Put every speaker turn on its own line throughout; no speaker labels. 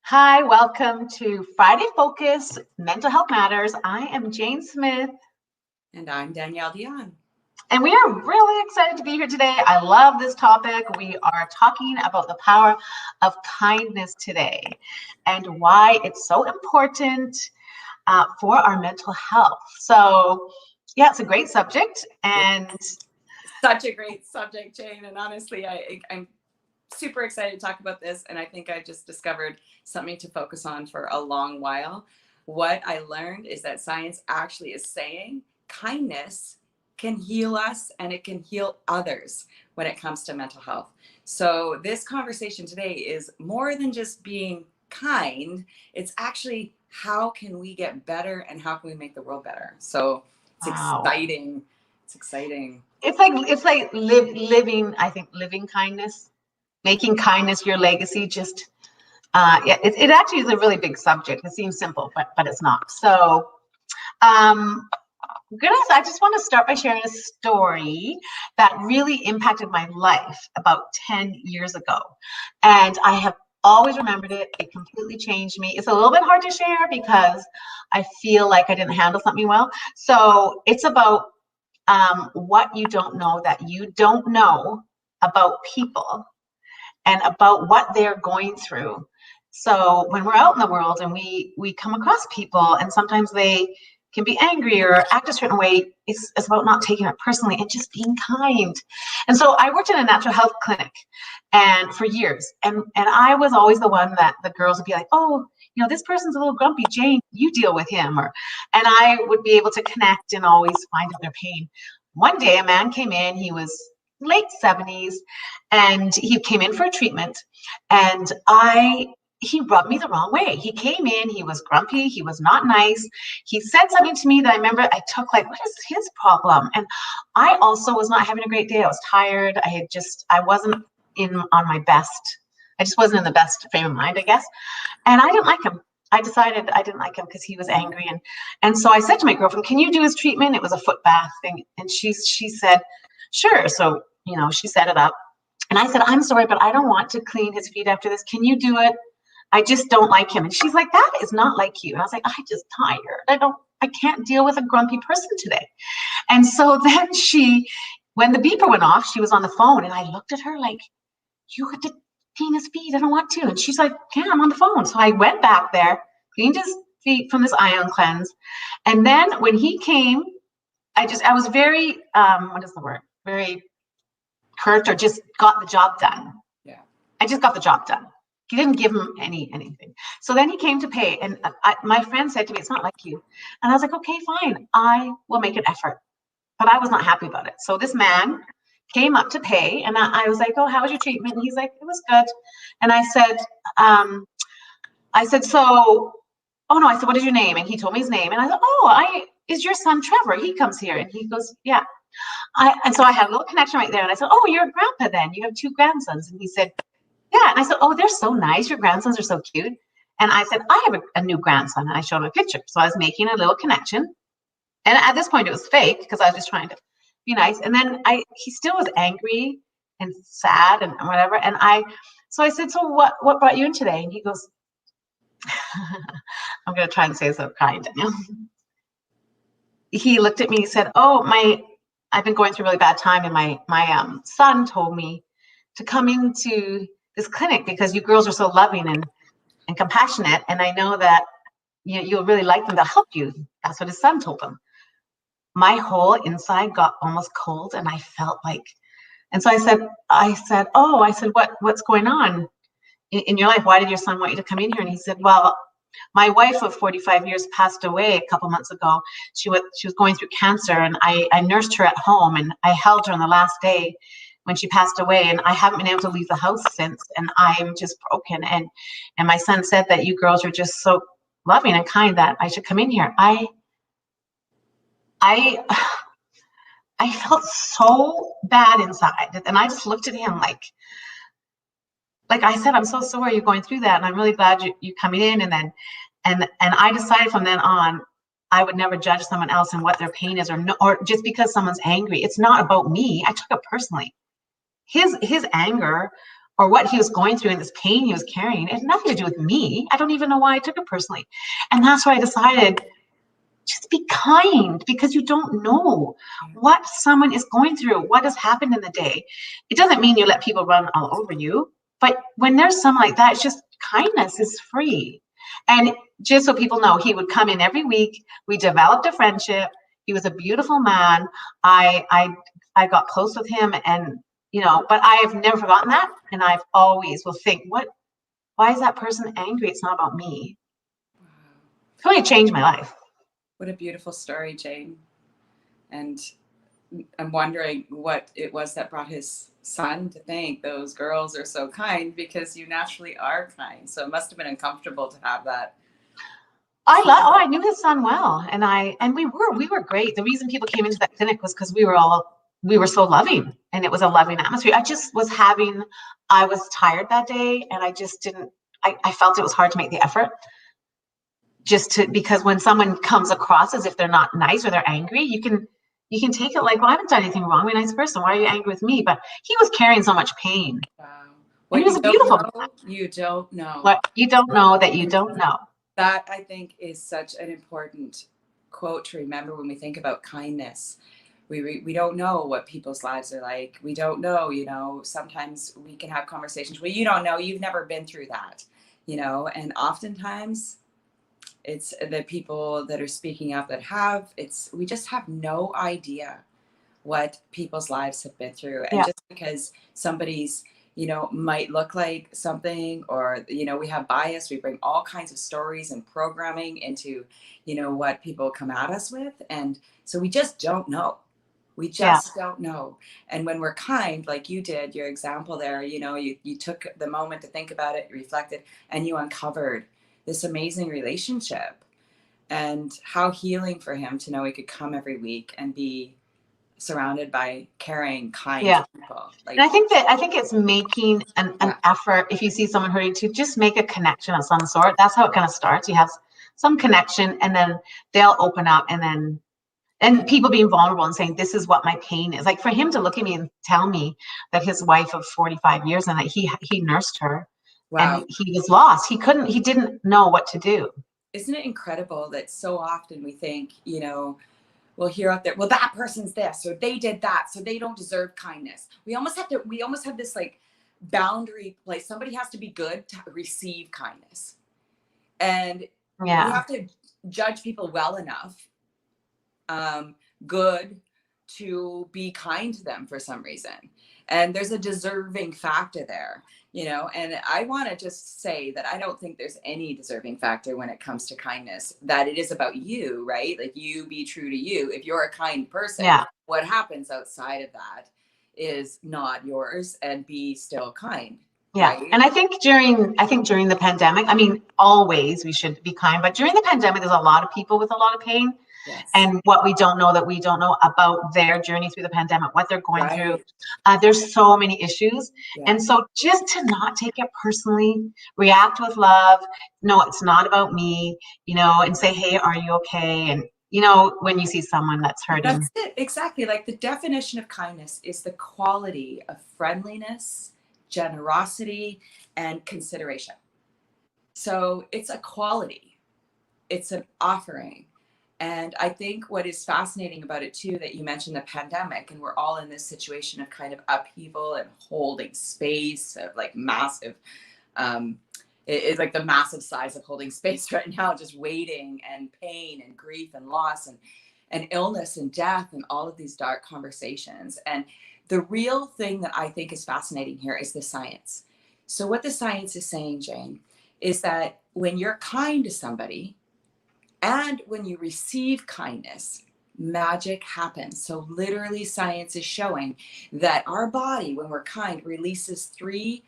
Hi, welcome to Friday Focus Mental Health Matters. I am Jane Smith.
And I'm Danielle Dionne.
And we are really excited to be here today. I love this topic. We are talking about the power of kindness today and why it's so important for our mental health. So, yeah, it's a great subject. And
such a great subject, Jane. And honestly, I'm super excited to talk about this. And I think I just discovered something to focus on for a long while. What I learned is that science actually is saying kindness can heal us and it can heal others when it comes to mental health. So this conversation today is more than just being kind. It's actually how can we get better and how can we make the world better? So it's exciting. It's exciting.
It's like living, I think, living kindness, making kindness your legacy. Just yeah, it actually is a really big subject. It seems simple, but it's not. So goodness, I just want to start by sharing a story that really impacted my life about 10 years ago. And I have always remembered it. It completely changed me. It's a little bit hard to share because I feel like I didn't handle something well. So it's about what you don't know that you don't know about people and about what they're going through. So when we're out in the world and we come across people and sometimes they can be angry or act a certain way, it's about not taking it personally and just being kind. And so I worked in a natural health clinic and for years, and I was always the one that the girls would be like, oh, this person's a little grumpy, Jane, you deal with him. And I would be able to connect and always find out their pain. One day a man came in, he was late 70s, and he came in for a treatment, and he rubbed me the wrong way. He came in, he was grumpy, he was not nice. He said something to me that I remember I took like, what is his problem? And I also was not having a great day. I was tired. I wasn't on my best. I just wasn't in the best frame of mind, I guess. And I didn't like him. I decided I didn't like him because he was angry. And so I said to my girlfriend, can you do his treatment? It was a foot bath thing. And she said, sure. So, she set it up. And I said, I'm sorry, but I don't want to clean his feet after this. Can you do it? I just don't like him. And she's like, that is not like you. And I was like, I'm just tired. I can't deal with a grumpy person today. And so then when the beeper went off, she was on the phone and I looked at her like, you have to clean his feet. I don't want to. And she's like, yeah, I'm on the phone. So I went back there, cleaned his feet from this ion cleanse. And then when he came, I was very, what is the word? Very hurt or just got the job done.
Yeah.
I just got the job done. He didn't give him anything. So then he came to pay. And my friend said to me, it's not like you. And I was like, okay, fine. I will make an effort. But I was not happy about it. So this man came up to pay. And I was like, oh, how was your treatment? And he's like, it was good. And I said, what is your name? And he told me his name. And I said, is your son Trevor? He comes here. And he goes, yeah. And so I had a little connection right there. And I said, oh, you're a grandpa then. You have two grandsons. And he said, yeah. And I said, oh, they're so nice. Your grandsons are so cute. And I said, I have a new grandson. And I showed him a picture. So I was making a little connection. And at this point, it was fake because I was just trying to be nice. And then he still was angry and sad and whatever. And so I said, so what brought you in today? And he goes, I'm going to try and say so kind, Danielle. He looked at me, he said, I've been going through a really bad time. And my son told me to come into this clinic because you girls are so loving and compassionate. And I know that you'll really like them. They'll help you. That's what his son told him. My whole inside got almost cold and I felt like, and so I said, what's going on in your life? Why did your son want you to come in here? And he said, well, my wife of 45 years passed away a couple months ago. She was going through cancer and I nursed her at home and I held her on the last day when she passed away, and I haven't been able to leave the house since, and I'm just broken. And my son said that you girls are just so loving and kind that I should come in here. I felt so bad inside, and I just looked at him like I said, I'm so sorry you're going through that, and I'm really glad you coming in. And I decided from then on, I would never judge someone else and what their pain is, or just because someone's angry. It's not about me. I took it personally. His anger or what he was going through and this pain he was carrying. It had nothing to do with me. I don't even know why I took it personally. And that's why I decided, just be kind, because you don't know what someone is going through, what has happened in the day. It doesn't mean you let people run all over you, but when there's someone like that, it's just, kindness is free. And just so people know, he would come in every week. We developed a friendship. He was a beautiful man. I got close with him, and but I have never forgotten that. And I've always will think, why is that person angry? It's not about me. It's really changed my life.
What a beautiful story, Jane. And I'm wondering what it was that brought his son to think those girls are so kind, because you naturally are kind. So it must have been uncomfortable to have that.
I knew his son well, and we were great. The reason people came into that clinic was because we were so loving, and it was a loving atmosphere. I was tired that day, and I just didn't. I felt it was hard to make the effort, because when someone comes across as if they're not nice or they're angry, you can take it like, well, I haven't done anything wrong. I'm a nice person. Why are you angry with me? But he was carrying so much pain.
Wow.
And he was beautiful.
You don't know.
What you don't know that you don't know.
That, I think, is such an important quote to remember when we think about kindness. We don't know what people's lives are like. We don't know, sometimes we can have conversations where you don't know, you've never been through that, and oftentimes it's the people that are speaking up we just have no idea what people's lives have been through. And just because somebody's, might look like something, or, we have bias, we bring all kinds of stories and programming into, what people come at us with. And so we just don't know. We just don't know. And when we're kind, like you did, your example there, you took the moment to think about it, you reflected, and you uncovered this amazing relationship. And how healing for him to know he could come every week and be surrounded by caring, kind people.
And I think it's making an effort, if you see someone hurting, to just make a connection of some sort. That's how it kind of starts. You have some connection, and then they'll open up, and people being vulnerable and saying, this is what my pain is. Like, for him to look at me and tell me that his wife of 45 years and that he nursed her, and he was lost. He didn't know what to do.
Isn't it incredible that so often we think, we'll hear out there, well, that person's this, or they did that, so they don't deserve kindness. We almost have this like boundary place. Somebody has to be good to receive kindness. And we have to judge people well enough, good, to be kind to them for some reason. And there's a deserving factor there, and I want to just say that I don't think there's any deserving factor when it comes to kindness, that it is about you, right? Like, you be true to you. If you're a kind person, what happens outside of that is not yours, and be still kind.
Yeah.
Right?
And I think during the pandemic, always we should be kind, but during the pandemic, there's a lot of people with a lot of pain.
Yes.
And what we don't know about their journey through the pandemic, what they're going through. There's so many issues. And so just to not take it personally, react with love. No, it's not about me, and say, hey, are you okay? And, when you see someone that's hurting.
That's it. Exactly. Like, the definition of kindness is the quality of friendliness, generosity, and consideration. So it's a quality. It's an offering. And I think what is fascinating about it too, that you mentioned the pandemic, and we're all in this situation of kind of upheaval and holding space, of like massive, it's like the massive size of holding space right now, just waiting, and pain and grief and loss and illness and death, and all of these dark conversations. And the real thing that I think is fascinating here is the science. So what the science is saying, Jane, is that when you're kind to somebody, and when you receive kindness, magic happens. So literally, science is showing that our body, when we're kind, releases three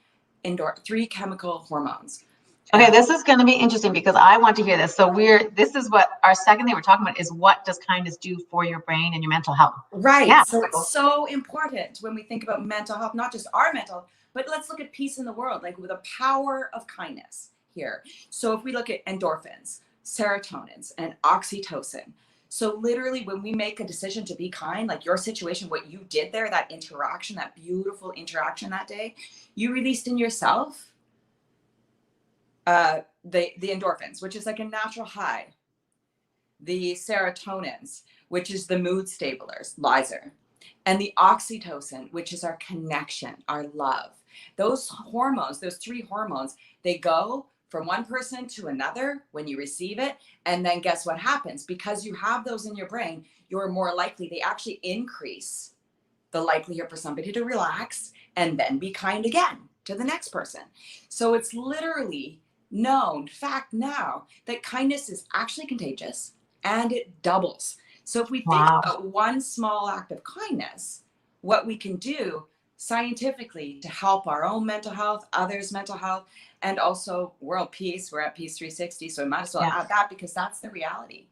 chemical hormones.
Okay, this is going to be interesting, because I want to hear this. So this is what our second thing we're talking about is, what does kindness do for your brain and your mental health?
Right. Yeah. So it's so important when we think about mental health, not just our mental health, but let's look at peace in the world, like with the power of kindness here. So if we look at endorphins, serotonins, and oxytocin. So literally when we make a decision to be kind, like your situation, what you did there, that interaction, that beautiful interaction that day, you released in yourself the endorphins, which is like a natural high, the serotonins, which is the mood stabilizer, and the oxytocin, which is our connection, our love. Those hormones, those three hormones, they go from one person to another when you receive it. And then guess what happens? Because you have those in your brain, you're more likely, they actually increase the likelihood for somebody to relax and then be kind again to the next person. So it's literally known fact now that kindness is actually contagious and it doubles. So if we think
Wow.
about one small act of kindness, what we can do scientifically to help our own mental health, others' mental health, and also world peace. We're at Peace 360, so I might as well add that because that's the reality.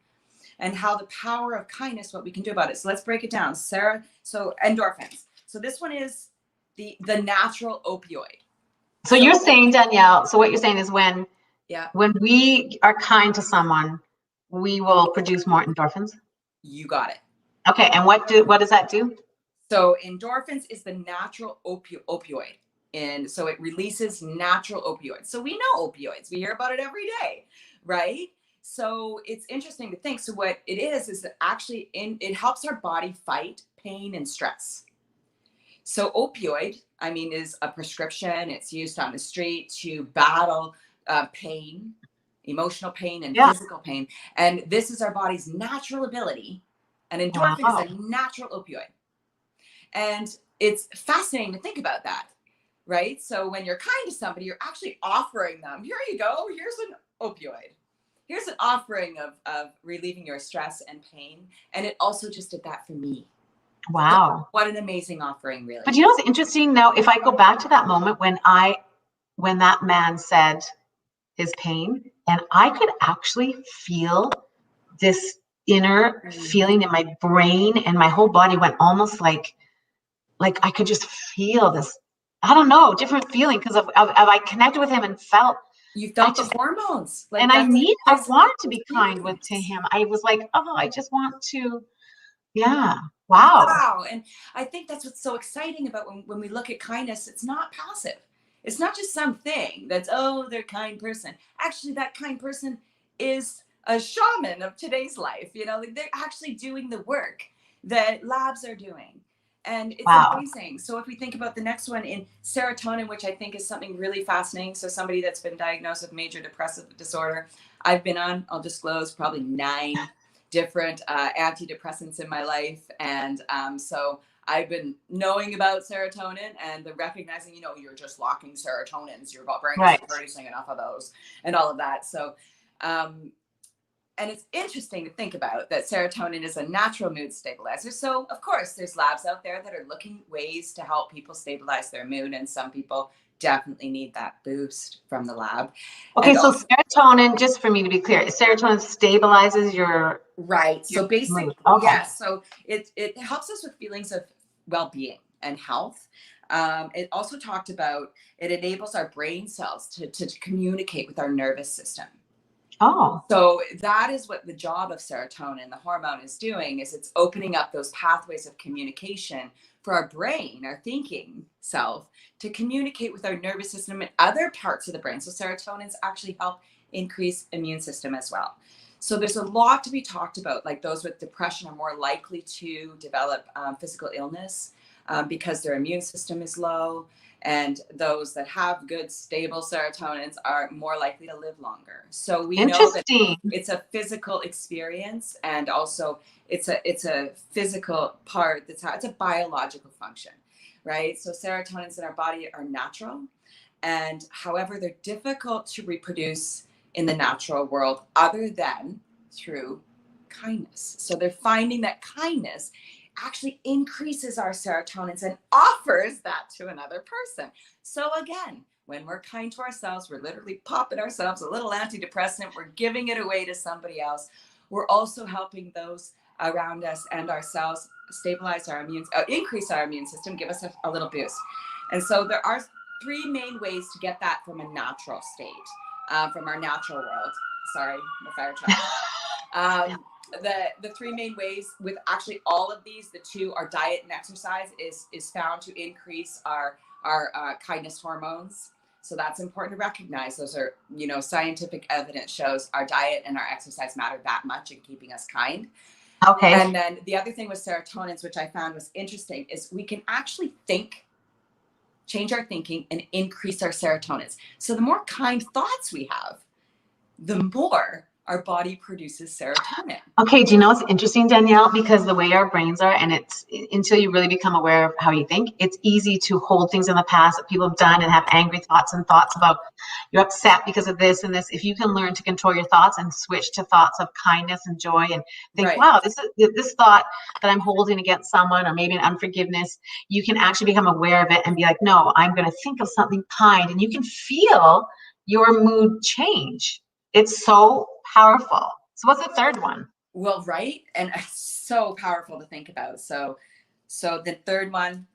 And how the power of kindness, what we can do about it. So let's break it down. Sarah, so endorphins. So this one is the natural opioid.
So you're saying, Danielle, so what you're saying is when we are kind to someone, we will produce more endorphins?
You got it.
Okay, and what does that do?
So endorphins is the natural opioid. And so it releases natural opioids. So we know opioids. We hear about it every day, right? So it's interesting to think. So what it is that actually it helps our body fight pain and stress. So opioid, I mean, is a prescription. It's used on the street to battle pain, emotional pain and physical pain. And this is our body's natural ability. And endorphin is a natural opioid. And it's fascinating to think about that, right? So when you're kind to somebody, you're actually offering them, here you go, here's an opioid. Here's an offering of relieving your stress and pain. And it also just did that for me.
Wow.
So what an amazing offering, really.
But you know what's interesting now, if I go back to that moment when that man said his pain, and I could actually feel this inner feeling in my brain, and my whole body went almost like I could just feel this, I don't know, different feeling because of I connected with him and felt.
You felt the hormones.
Like, and I wanted to be kind to him. I was like, oh, I just want to, yeah. Wow.
Wow. And I think that's what's so exciting about when we look at kindness, it's not passive. It's not just something that's, oh, they're a kind person. Actually, that kind person is a shaman of today's life. You know, like they're actually doing the work that labs are doing. And it's amazing. So if we think about the next one in serotonin, which I think is something really fascinating. So somebody that's been diagnosed with major depressive disorder, I've been on, I'll disclose, probably 9 different antidepressants in my life. And so I've been knowing about serotonin and the recognizing, you know, you're just locking serotonins, your brain isn't producing enough of those and all of that. So, and it's interesting to think about that serotonin is a natural mood stabilizer. So of course there's labs out there that are looking ways to help people stabilize their mood. And some people definitely need that boost from the lab.
Okay, and so serotonin, just for me to be clear, serotonin stabilizes your
So basically, yes. So it helps us with feelings of well-being and health. It also talked about it enables our brain cells to communicate with our nervous system.
Oh.
So that is what the job of serotonin, the hormone, is doing, is it's opening up those pathways of communication for our brain, our thinking self, to communicate with our nervous system and other parts of the brain. So serotonins actually help increase immune system as well. So there's a lot to be talked about, like those with depression are more likely to develop physical illness because their immune system is low. And those that have good, stable serotonins are more likely to live longer. So we know that it's a physical experience, and also it's a physical part. It's a biological function, right? So serotonins in our body are natural, and however, they're difficult to reproduce in the natural world other than through kindness. So they're finding that kindness actually increases our serotonins and offers that to another person. So again, when we're kind to ourselves, we're literally popping ourselves a little antidepressant, we're giving it away to somebody else. We're also helping those around us and ourselves stabilize our increase our immune system, give us a little boost. And so there are 3 main ways to get that from a natural state, from our natural world. Sorry, the fire truck. Um, the three main ways with actually all of these, the two are diet and exercise is found to increase our kindness hormones. So that's important to recognize. Those are, scientific evidence shows our diet and our exercise matter that much in keeping us kind.
Okay.
And then the other thing with serotonins, which I found was interesting, is we can actually change our thinking and increase our serotonins. So the more kind thoughts we have, the more our body produces serotonin.
Okay, do you know what's interesting, Danielle? Because the way our brains are, and it's until you really become aware of how you think, it's easy to hold things in the past that people have done and have angry thoughts and thoughts about you're upset because of this and this. If you can learn to control your thoughts and switch to thoughts of kindness and joy and think,
Right.
wow, this thought that I'm holding against someone or maybe an unforgiveness, you can actually become aware of it and be like, no, I'm going to think of something kind, and you can feel your mood change. It's so powerful. So what's the third one?
Well, right. And it's so powerful to think about. So the third one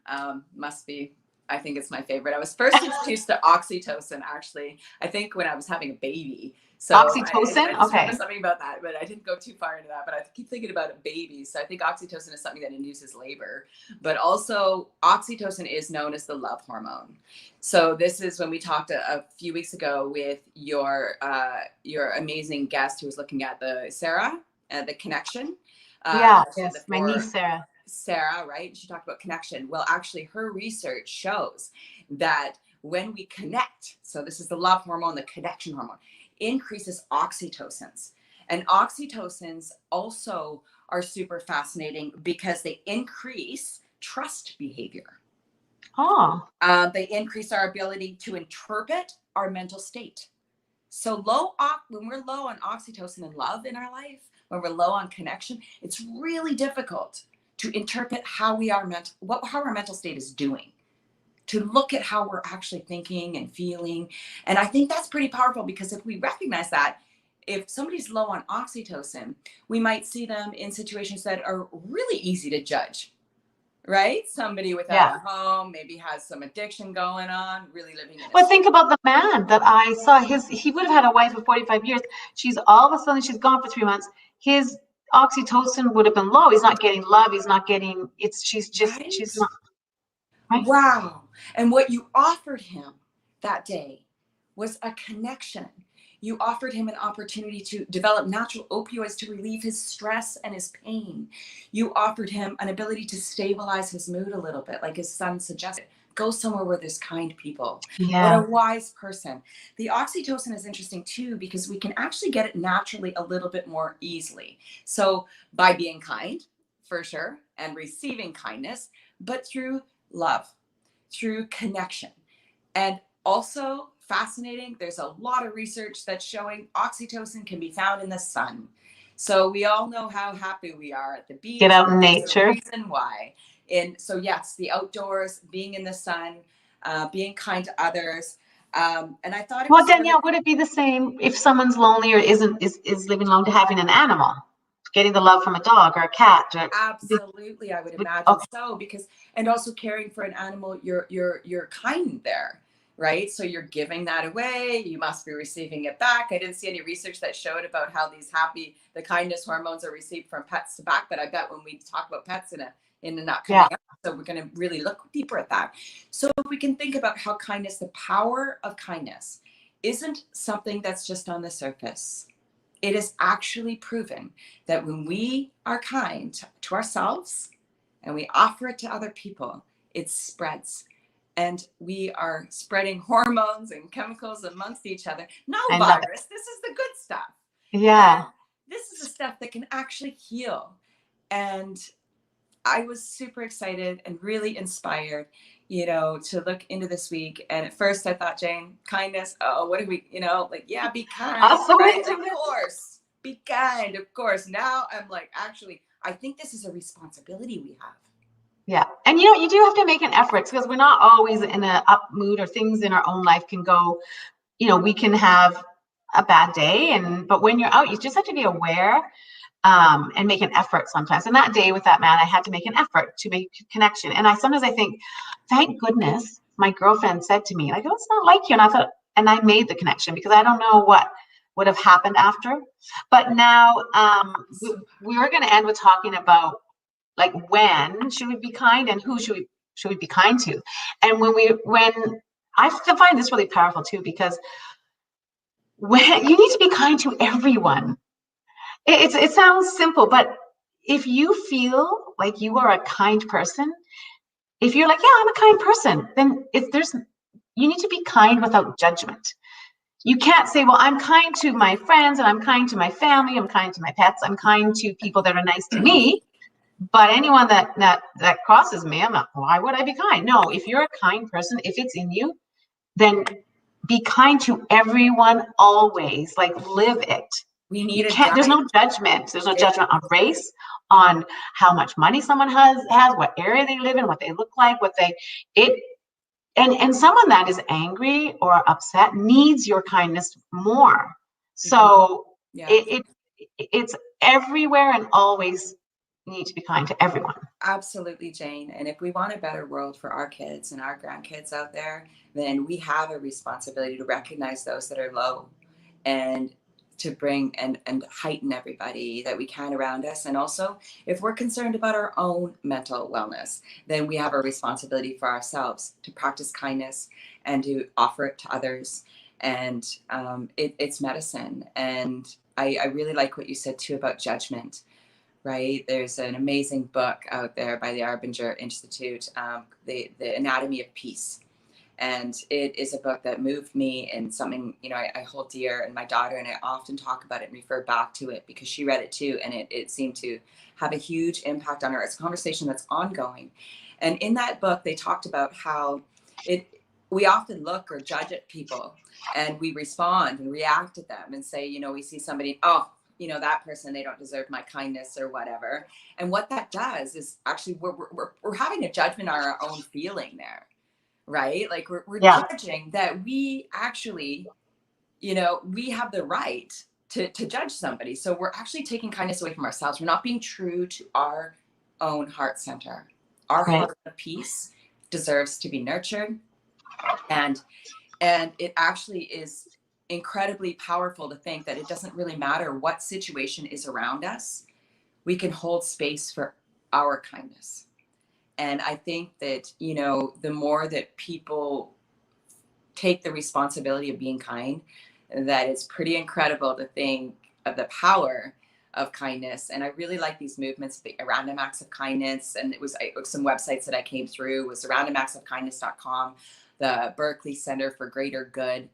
must be, I think it's my favorite. I was first introduced to oxytocin, actually, I think when I was having a baby. So
Oxytocin?
I just
Okay.
remember something about that, but I didn't go too far into that. But I keep thinking about a baby. So I think oxytocin is something that induces labor. But also oxytocin is known as the love hormone. So this is when we talked a few weeks ago with your amazing guest who was looking at the connection.
Yes, my niece
Sarah, right? She talked about connection. Well, actually, her research shows that when we connect, so this is the love hormone, the connection hormone, increases oxytocins. And oxytocins also are super fascinating because they increase trust behavior.
Oh.
They increase our ability to interpret our mental state. So when we're low on oxytocin and love in our life, when we're low on connection, it's really difficult to interpret how our mental state is doing, to look at how we're actually thinking and feeling. And I think that's pretty powerful, because if we recognize that, if somebody's low on oxytocin, we might see them in situations that are really easy to judge, right? Somebody without a home, maybe has some addiction going on, really living in
But think about the man that I saw. He would have had a wife of 45 years. She's all of a sudden, she's gone for 3 months. His oxytocin would have been low. He's not getting love. He's not getting, she's not. Right?
Wow. And what you offered him that day was a connection. You offered him an opportunity to develop natural opioids to relieve his stress and his pain. You offered him an ability to stabilize his mood a little bit, like his son suggested. Go somewhere where there's kind people.
Yeah.
What a wise person. The oxytocin is interesting too, because we can actually get it naturally a little bit more easily. So by being kind, for sure, and receiving kindness, but through love, through connection. And also fascinating, there's a lot of research that's showing oxytocin can be found in the sun. So we all know how happy we are at the beach.
Get out in nature.
There's a reason why. And so yes, the outdoors, being in the sun, being kind to others. And I thought it was
Danielle, would it be the same if someone's lonely or is living alone to having an animal? Getting the love from a dog or a cat?
Absolutely, I would imagine so, because, and also caring for an animal, you're kind there, right? So you're giving that away, you must be receiving it back. I didn't see any research that showed about how the kindness hormones are received from pets to back, but I bet when we talk about pets in the upcoming episode, we're going to really look deeper at that. So if we can think about how the power of kindness isn't something that's just on the surface. It is actually proven that when we are kind to ourselves and we offer it to other people, it spreads. And we are spreading hormones and chemicals amongst each other. No virus. This is the good stuff.
Yeah.
And this is the stuff that can actually heal. And I was super excited and really inspired, to look into this week. And at first I thought, Jane, kindness. Oh, what do we, be kind. Right? Of course. Be kind, of course. Now I'm like, actually, I think this is a responsibility we have.
Yeah. And you do have to make an effort, because we're not always in an up mood, or things in our own life can go, we can have a bad day. But when you're out, you just have to be aware and make an effort sometimes. And that day with that man, I had to make an effort to make a connection. And sometimes I think, thank goodness my girlfriend said to me, like, oh, it's not like you. And I thought, and I made the connection, because I don't know what would have happened after. But now we were going to end with talking about like when should we be kind and who should we be kind to. And when I find this really powerful too, because when you need to be kind to everyone. It sounds simple, but if you feel like you are a kind person, if you're like, yeah, I'm a kind person, then you need to be kind without judgment. You can't say, well, I'm kind to my friends and I'm kind to my family, I'm kind to my pets, I'm kind to people that are nice to me, but anyone that crosses me, I'm not, why would I be kind? No, if you're a kind person, if it's in you, then be kind to everyone always, like live it.
We need
There's no judgment. There's no judgment on race, on how much money someone has, what area they live in, what they look like, and someone that is angry or upset needs your kindness more. So it's everywhere and always need to be kind to everyone.
Absolutely, Jane. And if we want a better world for our kids and our grandkids out there, then we have a responsibility to recognize those that are low and to bring and heighten everybody that we can around us. And also, if we're concerned about our own mental wellness, then we have a responsibility for ourselves to practice kindness and to offer it to others. And it's medicine. And I really like what you said too about judgment, right? There's an amazing book out there by the Arbinger Institute, the Anatomy of Peace. And it is a book that moved me and something, I hold dear, and my daughter and I often talk about it and refer back to it because she read it too. And it seemed to have a huge impact on her. It's a conversation that's ongoing. And in that book, they talked about how we often look or judge at people and we respond and react to them and say, we see somebody, that person, they don't deserve my kindness or whatever. And what that does is actually we're having a judgment on our own feeling there. Right? Like we're judging that we actually, we have the right to judge somebody. So we're actually taking kindness away from ourselves. We're not being true to our own heart center. Our heart of peace deserves to be nurtured. And it actually is incredibly powerful to think that it doesn't really matter what situation is around us. We can hold space for our kindness. And I think that, the more that people take the responsibility of being kind, that it's pretty incredible to think of the power of kindness. And I really like these movements, the Random Acts of Kindness. And it was some websites that I came through was randomactsofkindness.com, the Berkeley Center for Greater Good.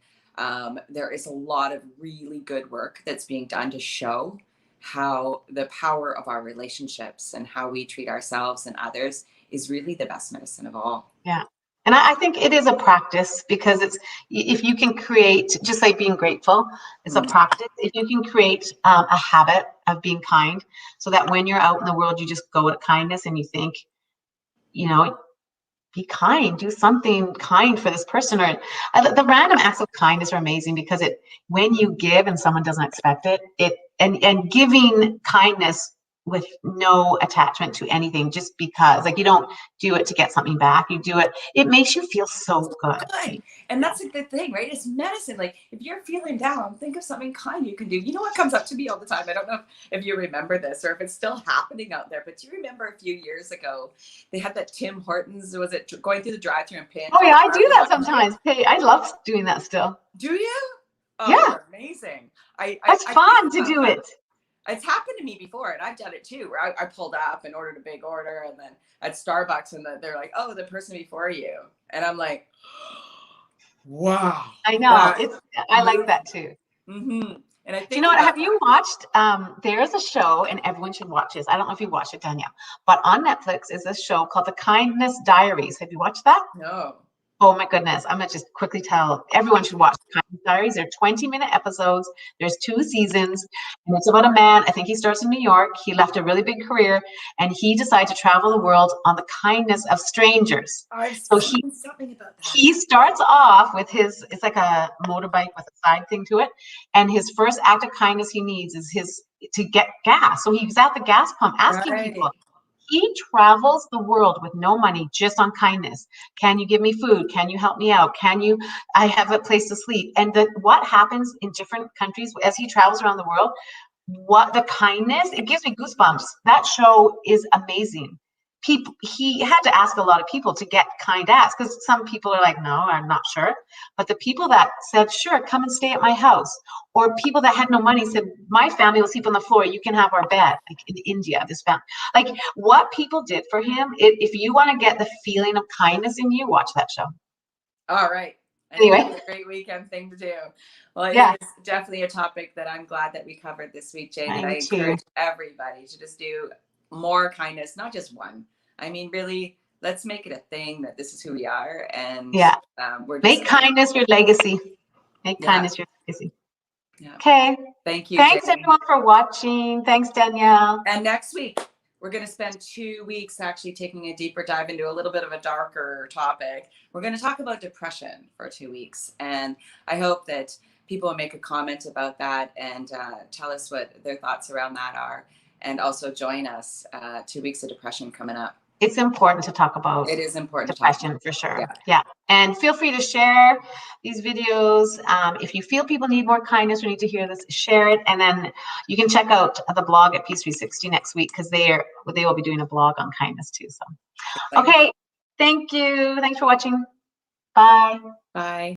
There is a lot of really good work that's being done to show how the power of our relationships and how we treat ourselves and others is really the best medicine of all.
Yeah. And I think it is a practice because if you can create, just like being grateful, it's a practice. If you can create a habit of being kind so that when you're out in the world, you just go with kindness and you think, be kind, do something kind for this person. Or the random acts of kindness are amazing because when you give and someone doesn't expect it, and giving kindness with no attachment to anything, just because, like, you don't do it to get something back, you do it, it makes you feel so good.
And that's a good thing, right? It's medicine. Like, if you're feeling down, think of something kind you can do. You know what comes up to me all the time? I don't know if you remember this or if it's still happening out there, but do you remember a few years ago they had that Tim Hortons, was it going through the drive-thru and paying?
Oh yeah, I do that sometimes. Hey, I love doing that still.
Do you? Oh,
yeah,
amazing.
It's fun to do it.
It's happened to me before, and I've done it too, where I pulled up and ordered a big order, and then at Starbucks, and they're like, "Oh, the person before you," and I'm like, "Wow!"
I know, I like that too.
Mm-hmm. And I think,
you know what? Have you watched? There's a show, and everyone should watch this. I don't know if you watched it, Danielle, but on Netflix is this show called The Kindness Diaries. Have you watched that?
No.
Oh my goodness. I'm going to just quickly tell everyone should watch The Kindness Diaries. They're 20-minute episodes. There's 2 seasons. And it's about a man. I think he starts in New York. He left a really big career and he decided to travel the world on the kindness of strangers.
I've seen something about that.
He starts off with it's like a motorbike with a side thing to it. And his first act of kindness he needs is to get gas. So he's at the gas pump asking people. He travels the world with no money, just on kindness. Can you give me food? Can you help me out? I have a place to sleep? And what happens in different countries as he travels around the world, what the kindness, it gives me goosebumps. That show is amazing. He had to ask a lot of people to get kind acts, because some people are like, no, I'm not sure. But the people that said, sure, come and stay at my house, or people that had no money said, my family will sleep on the floor, you can have our bed. Like in India, this family, like what people did for him. If you want to get the feeling of kindness in you, watch that show.
All right. I think
Anyway,
that's a great weekend thing to do. Well,
yeah,
it is definitely a topic that I'm glad that we covered this week, Jane. And I
me too.
encourage everybody to just do more kindness, not just one. I mean, really, let's make it a thing that this is who we are. And
Yeah,
we're just
make kindness your legacy. Make kindness your legacy.
Yeah.
Okay.
Thank you,
Thanks
Jane.
everyone for watching. Thanks, Danielle.
And next week, we're going to spend 2 weeks actually taking a deeper dive into a little bit of a darker topic. We're going to talk about depression for 2 weeks. And I hope that people will make a comment about that and tell us what their thoughts around that are. And also join us. 2 weeks of depression coming up.
It's important to talk about.
It is important
depression,
to talk about.
for sure.
Yeah.
Yeah. And feel free to share these videos. If you feel people need more kindness or need to hear this, share it. And then you can check out the blog at Peace 360 next week, because they will be doing a blog on kindness too. So, okay. Thank you. Thanks for watching. Bye.
Bye.